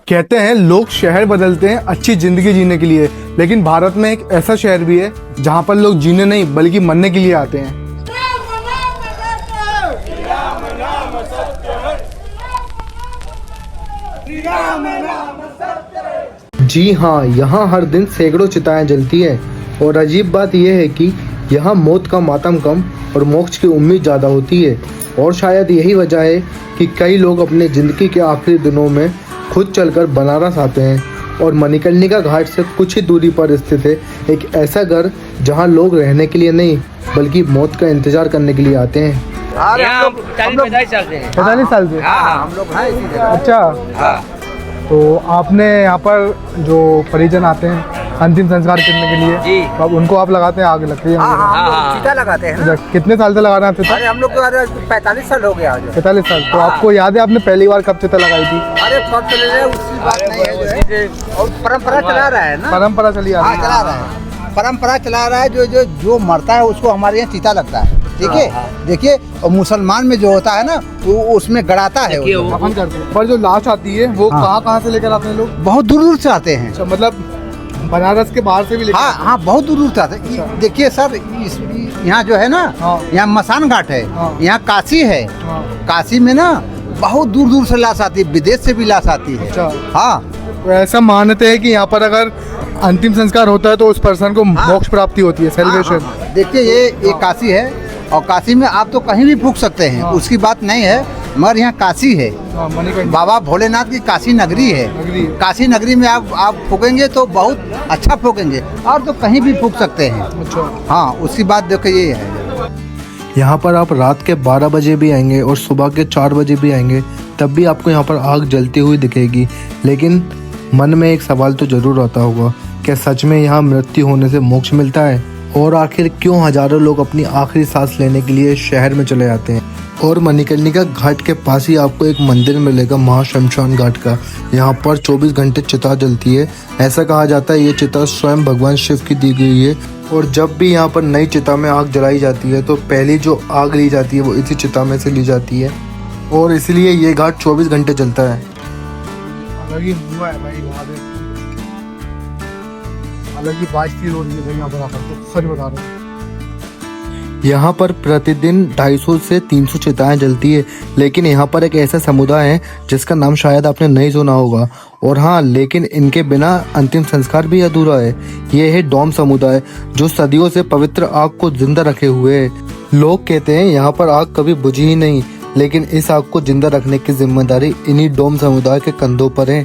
कहते हैं लोग शहर बदलते हैं अच्छी जिंदगी जीने के लिए, लेकिन भारत में एक ऐसा शहर भी है जहां पर लोग जीने नहीं बल्कि मरने के लिए आते हैं। जी हाँ, यहाँ हर दिन सैकड़ों चिताएं जलती है और अजीब बात यह है कि यहाँ मौत का मातम कम और मोक्ष की उम्मीद ज़्यादा होती है। और शायद यही वजह है कि कई लोग अपने ज़िंदगी के आखिरी दिनों में खुद चलकर बनारस आते हैं और मणिकर्णिका घाट से कुछ ही दूरी पर स्थित है एक ऐसा घर जहाँ लोग रहने के लिए नहीं बल्कि मौत का इंतजार करने के लिए आते हैं। हम लोग 45 साल से हैं। 45 साल से? हाँ, हम लोग हैं इसी जगह। अच्छा, हाँ। तो आपने यहाँ पर जो परिजन आते हैं अंतिम संस्कार करने के लिए जी। अब उनको आप लगाते हैं, आग लगती है? हाँ, हम लोग चिता लगाते हैं ना। कितने साल से लगा रहे हैं चिता? अरे हम लोग तो 45 साल हो गया आज। 45 साल। तो आपको याद है आपने पहली बार कब चिता लगाई थी? अरे कब चले रहे उसकी बात नहीं है, जो है और परंपरा चला रहा है ना। परंपरा चली आ हाँ, रही चला रहा है, परंपरा चला रहा है। जो मरता है उसको हमारे यहाँ चिता लगता है, ठीक है। देखिए, और मुसलमान में जो होता है ना वो उसमें गड़ाता है, दफन करते हैं। पर जो लाश आती है वो कहाँ से लेकर आते हैं लोग? बहुत दूर दूर से आते हैं। अच्छा, मतलब बनारस के बाहर से भी लेकर? हाँ हाँ, बहुत दूर दूर से आते हैं। देखिए सर, यहाँ जो है ना, यहाँ मसान घाट है, यहाँ काशी है। काशी में ना बहुत दूर दूर से लाश आती है, विदेश से भी लाश आती है। अच्छा। हाँ, तो ऐसा मानते हैं कि यहाँ पर अगर अंतिम संस्कार होता है तो उस पर्सन को मोक्ष प्राप्ति होती है, सेलिब्रेशन। देखिए ये काशी है और काशी में आप तो कहीं भी फूंक सकते हैं, उसकी बात नहीं है, मगर यहाँ काशी है। बाबा भोलेनाथ की काशी नगरी है। काशी नगरी में आप फूकेंगे तो बहुत अच्छा फूकेंगे, और तो कहीं भी फूक सकते हैं। अच्छा। हाँ, उसकी बात देखो ये है। यहाँ पर आप रात के 12 बजे भी आएंगे और सुबह के 4 बजे भी आएंगे तब भी आपको यहाँ पर आग जलती हुई दिखेगी। लेकिन मन में एक सवाल तो जरूर आता होगा, क्या सच में यहाँ मृत्यु होने से मोक्ष मिलता है? और आखिर क्यों हजारों लोग अपनी आखिरी सांस लेने के लिए शहर में चले जाते हैं? और मणिकर्णिका घाट के पास ही आपको एक मंदिर मिलेगा महाशमशान घाट का। यहाँ पर 24 घंटे चिता जलती है। ऐसा कहा जाता है ये चिता स्वयं भगवान शिव की दी गई है। और जब भी यहाँ पर नई चिता में आग जलाई जाती है तो पहली जो आग ली जाती है वो इसी चिता में से ली जाती है और इसलिए ये घाट 24 घंटे चलता है। अलग ही हुआ है भाई वहाँ पे, अलग ही बात फील हो रही है यहाँ पर आकर, तो सच बता रहा हूँ। यहाँ पर प्रतिदिन 250 से 300 चिताएं जलती है, लेकिन यहाँ पर एक ऐसा समुदाय है जिसका नाम शायद आपने नहीं सुना होगा। और हाँ, लेकिन इनके बिना अंतिम संस्कार भी अधूरा है। ये है डोम समुदाय, जो सदियों से पवित्र आग को जिंदा रखे हुए है। लोग कहते हैं यहाँ पर आग कभी बुझी ही नहीं, लेकिन इस आग को जिंदा रखने की जिम्मेदारी इन्हीं डोम समुदाय के कंधों पर है।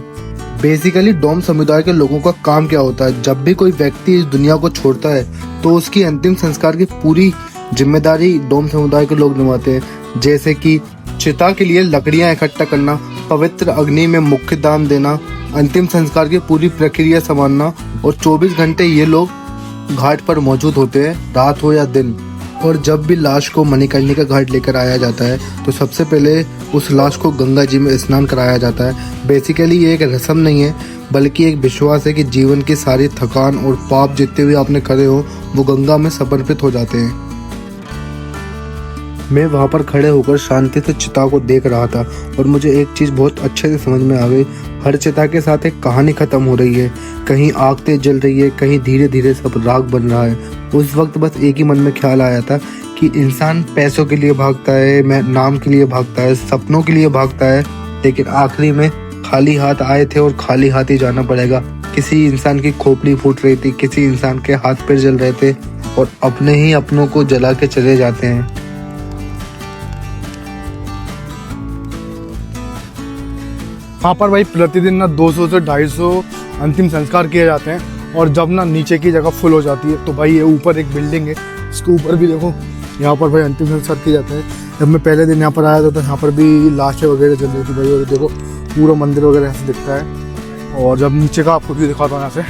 बेसिकली डोम समुदाय के लोगों का काम क्या होता है, जब भी कोई व्यक्ति इस दुनिया को छोड़ता है तो उसकी अंतिम संस्कार की पूरी जिम्मेदारी डोम समुदाय के लोग निभाते हैं। जैसे कि चिता के लिए लकड़ियां इकट्ठा करना, पवित्र अग्नि में मुख्य दान देना, अंतिम संस्कार की पूरी प्रक्रिया संभालना। और 24 घंटे ये लोग घाट पर मौजूद होते हैं, रात हो या दिन। और जब भी लाश को मणिकर्णिका घाट लेकर आया जाता है तो सबसे पहले उस लाश को गंगा जी में स्नान कराया जाता है। बेसिकली ये एक रस्म नहीं है बल्कि एक विश्वास है कि जीवन की सारी थकान और पाप जितने भी आपने करे हो वो गंगा में समर्पित हो जाते हैं। मैं वहाँ पर खड़े होकर शांति से चिता को देख रहा था और मुझे एक चीज़ बहुत अच्छे से समझ में आ गई। हर चिता के साथ एक कहानी खत्म हो रही है, कहीं आग तेज जल रही है, कहीं धीरे धीरे सब राख बन रहा है। उस वक्त बस एक ही मन में ख्याल आया था कि इंसान पैसों के लिए भागता है, नाम के लिए भागता है, सपनों के लिए भागता है, लेकिन आखिरी में खाली हाथ आए थे और खाली हाथ ही जाना पड़ेगा। किसी इंसान की खोपड़ी फूट रही थी, किसी इंसान के हाथ पैर जल रहे थे और अपने ही अपनों को जला के चले जाते हैं। वहाँ पर भाई प्रतिदिन ना 200 से 250 अंतिम संस्कार किए जाते हैं और जब ना नीचे की जगह फुल हो जाती है तो भाई ये ऊपर एक बिल्डिंग है, इसके ऊपर भी देखो यहाँ पर भाई अंतिम संस्कार किए जाते हैं। जब मैं पहले दिन यहाँ पर आया था तो यहाँ पर भी लाशें वगैरह जल रही थी भाई, और देखो पूरा मंदिर वगैरह ऐसे दिखता है। और जब नीचे का आपको भी दिखाता हूँ यहाँ से,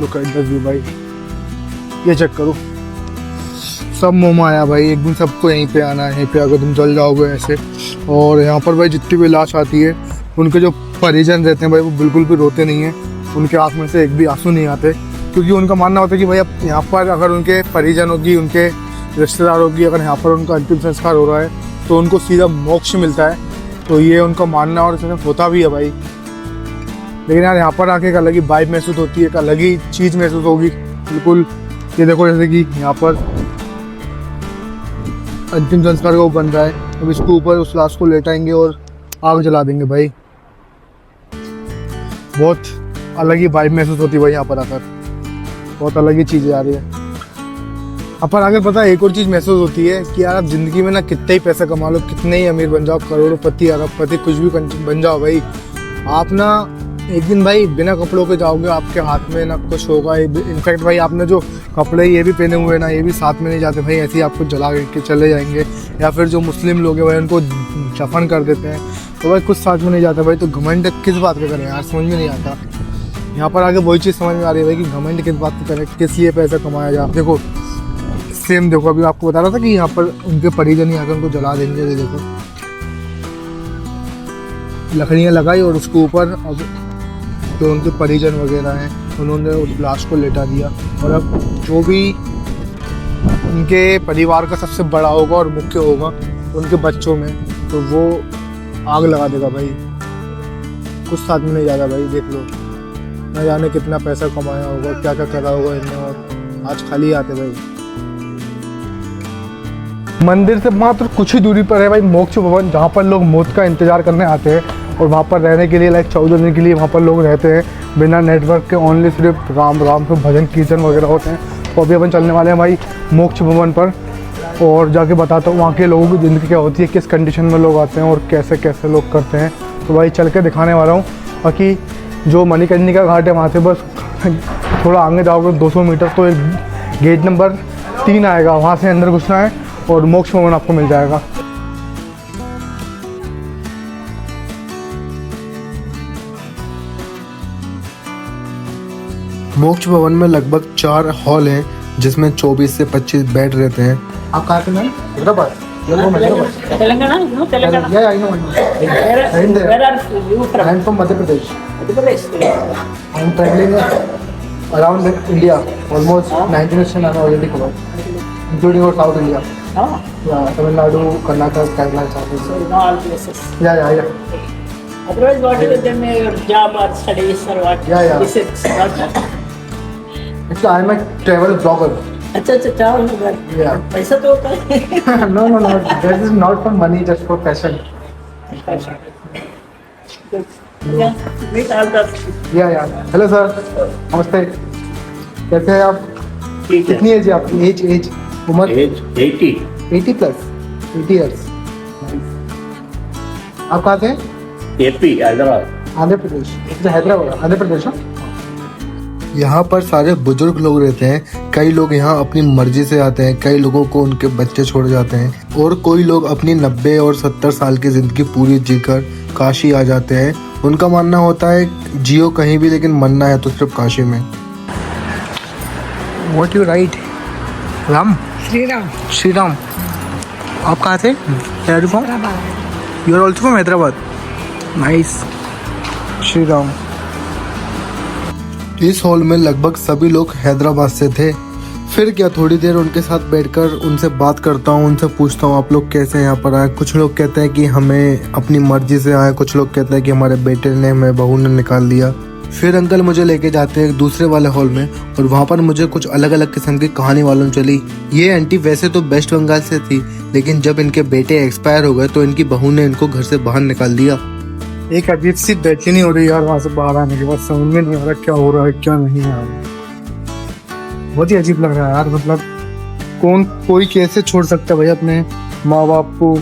लुक एट द व्यू भाई, ये चेक करो, सब मोह आया भाई। एक दिन सबको यहीं पे आना है, यहीं पे अगर तुम चल जाओगे ऐसे। और यहाँ पर भाई जितनी भी लाश आती है उनके जो परिजन रहते हैं भाई वो बिल्कुल भी रोते नहीं हैं, उनके आँख में से एक भी आंसू नहीं आते, क्योंकि उनका मानना होता है कि भाई अब यहाँ पर अगर उनके परिजनों की, उनके रिश्तेदारों की अगर यहाँ पर उनका अंतिम संस्कार हो रहा है तो उनको सीधा मोक्ष मिलता है। तो ये उनका मानना और इसमें होता भी है भाई। लेकिन यार यहाँ पर आके एक अलग ही वाइब महसूस होती है, एक अलग ही चीज़ महसूस होगी बिल्कुल। ये देखो जैसे कि यहाँ पर अंतिम संस्कार का वो बन रहा है। अब इसके ऊपर उस लाश को लेटाएंगे और आग जला देंगे भाई। बहुत अलग ही वाइब महसूस होती है भाई यहाँ पर आकर, बहुत अलग ही चीज़ें आ रही है। यहाँ पर आकर पता है एक और चीज़ महसूस होती है कि यार आप ज़िंदगी में ना कितना ही पैसा कमा लो, कितने ही अमीर बन जाओ, करोड़पति अरबपति कुछ भी बन जाओ भाई, आप ना एक दिन भाई बिना कपड़ों के जाओगे, आपके हाथ में ना कुछ होगा। इनफैक्ट भाई आपने जो कपड़े ये भी पहने हुए हैं ना, ये भी साथ में नहीं जाते भाई, ऐसे ही आपको जला के चले जाएंगे। या फिर जो मुस्लिम लोग हैं भाई उनको दफन कर देते हैं, तो भाई कुछ साथ में नहीं जाता भाई। तो घमंड किस बात का करें यार, समझ में नहीं आता। यहाँ पर आगे वही चीज़ समझ में आ रही है भाई कि घमंड किस बात का करें, किस लिए पैसा कमाया जाए। देखो सेम देखो, अभी आपको बता रहा था कि यहाँ पर उनके परिजन ही आकर उनको जला देंगे। ये देखो लकड़ियाँ लगाई और उसके ऊपर अब जो उनके परिजन वगैरह हैं उन्होंने उस लाश को लेटा दिया। और अब जो भी उनके परिवार का सबसे बड़ा होगा और मुख्य होगा उनके बच्चों में, तो वो आग लगा देगा भाई। कुछ साथ में नहीं जाता भाई। देख लो न जाने कितना पैसा कमाया होगा, क्या क्या करा होगा इनने, और आज खाली आते भाई। मंदिर से मात्र कुछ ही दूरी पर है भाई मोक्ष भवन, जहाँ पर लोग मौत का इंतजार करने आते हैं और वहाँ पर रहने के लिए 14 दिन के लिए वहाँ पर लोग रहते हैं बिना नेटवर्क के। ओनली सिर्फ राम राम के भजन कीर्तन वगैरह होते हैं। तो अभी अपन चलने वाले हैं भाई मोक्ष भवन पर और जाके बताता हूँ वहाँ के लोगों की ज़िंदगी क्या होती है, किस कंडीशन में लोग आते हैं और कैसे कैसे लोग करते हैं। तो भाई चल के दिखाने वाला हूँ। बाकी जो मणिकर्णिका घाट है वहाँ से बस थोड़ा आगे जाओगे 200 मीटर तो एक गेट नंबर 3 आएगा, वहाँ से अंदर घुसना है और मोक्ष भवन आपको मिल जाएगा। मोक्ष भवन में लगभग 4 हॉल हैं जिसमें 24 से 25 बेड रहते हैं। आप कहाँ से हैं? Hyderabad. Telangana? No, Telangana. Yeah, I know. Where are you from? I am from Madhya Pradesh. Madhya Pradesh. I am traveling around India. Almost 90% I have already covered, including our South India. Oh, Yeah, Tamil Nadu, Karnataka, Kerala, South so India. you know all places. Yeah. Otherwise, what is then your job or studies or what? Yeah. This is what? Actually, I am a travel blogger. अच्छा travel होगा। Yeah. पैसा तो होता है। No. That is not for money, just for passion. Good. Yeah, meet all the Yeah. Hello sir. नमस्ते। कैसे हैं आप? ठीक है। कितनी एज है आपकी? एज उम्र? एज 80। 80 plus 80 years. आप कहाँ से? एपी हैदराबाद। आंध्र प्रदेश। हैदराबाद आंध्र प्रदेश। यहाँ पर सारे बुजुर्ग लोग रहते हैं। कई लोग यहाँ अपनी मर्जी से आते हैं, कई लोगों को उनके बच्चे छोड़ जाते हैं और कोई लोग अपनी 90 और 70 साल की जिंदगी पूरी जीकर काशी आ जाते हैं। उनका मानना होता है जियो कहीं भी लेकिन मरना है तो सिर्फ काशी में। What you write? Ram? Shri Ram. आप कहाँ से? You are also from Hyderabad. Nice. Shri Ram. इस हॉल में लगभग सभी लोग हैदराबाद से थे। फिर क्या थोड़ी देर उनके साथ बैठकर उनसे बात करता हूँ, उनसे पूछता हूँ आप लोग कैसे यहाँ पर आए। कुछ लोग कहते हैं कि हमें अपनी मर्जी से आए, कुछ लोग कहते हैं कि हमारे बेटे ने, हमें बहू ने निकाल दिया। फिर अंकल मुझे लेके जाते हैं दूसरे वाले हॉल में और वहाँ पर मुझे कुछ अलग अलग किस्म की कहानी मालूम चली। ये आंटी वैसे तो वेस्ट बंगाल से थी, लेकिन जब इनके बेटे एक्सपायर हो गए तो इनकी बहू ने इनको घर से बाहर निकाल दिया। एक अजीब सी बेचैनी हो रही है यार वहाँ से बाहर आने के बाद। समझ में नहीं आ रहा क्या हो रहा है क्या नहीं यार। बहुत ही अजीब लग रहा है यार। मतलब कोई कैसे छोड़ सकता है भाई अपने माँ बाप को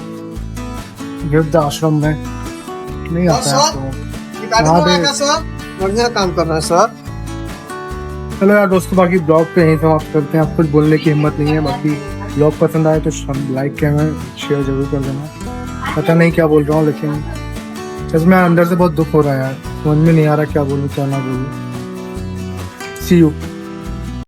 वृद्ध आश्रम में? नहीं आता है तो बढ़िया काम कर रहा है सर। चलो यार दोस्तों, बाकी ब्लॉग पे यहीं समाप्त करते हैं। आप कुछ बोलने की हिम्मत नहीं है। बाकी ब्लॉग पसंद आए तो लाइक करना, शेयर जरूर कर देना। पता नहीं क्या बोल रहा हूँ, लेकिन सच में अंदर से बहुत दुख हो रहा है यार। समझ में नहीं आ रहा क्या बोलूँ क्या ना बोलूँ। सी यू।